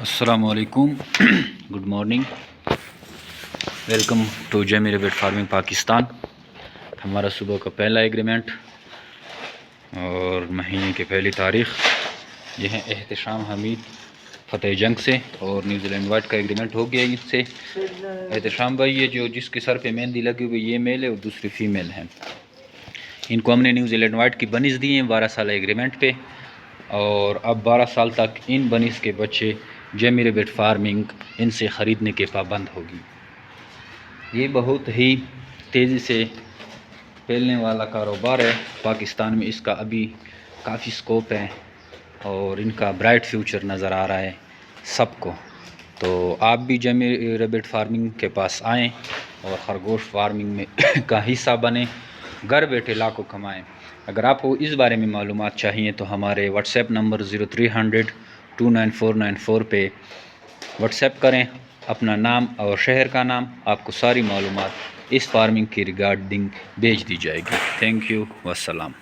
السلام علیکم good morning, welcome to Jimmy rabbit farming Pakistan. ہمارا صبح کا پہلا ایگریمنٹ اور مہینے کی پہلی تاریخ، یہ ہے احتشام حمید فتح جنگ سے، اور نیوزی لینڈ وائٹ کا ایگریمنٹ ہو گیا اس سے۔ احتشام بھائی یہ جو جس کے سر پہ مہندی لگی ہوئی یہ میل ہے اور دوسری فیمیل ہے، ان کو ہم نے نیوزی لینڈ وائٹ کی بنیز دی ہیں 12 سالہ ایگریمنٹ پہ، اور اب 12 سال تک ان بنیز کے بچے جیمی ریبٹ فارمنگ ان سے خریدنے کے پابند ہوگی۔ یہ بہت ہی تیزی سے پھیلنے والا کاروبار ہے پاکستان میں، اس کا ابھی کافی سکوپ ہے اور ان کا برائٹ فیوچر نظر آ رہا ہے سب کو۔ تو آپ بھی جیمی ریبٹ فارمنگ کے پاس آئیں اور خرگوش فارمنگ میں کا حصہ بنیں، گھر بیٹھے لاکھوں کمائیں۔ اگر آپ کو اس بارے میں معلومات چاہیے تو ہمارے واٹس ایپ نمبر 0300 29494 پہ واٹس ایپ کریں، اپنا نام اور شہر کا نام، آپ کو ساری معلومات اس فارمنگ کی ریگارڈنگ بھیج دی جائے گی۔ تھینک یو، والسلام۔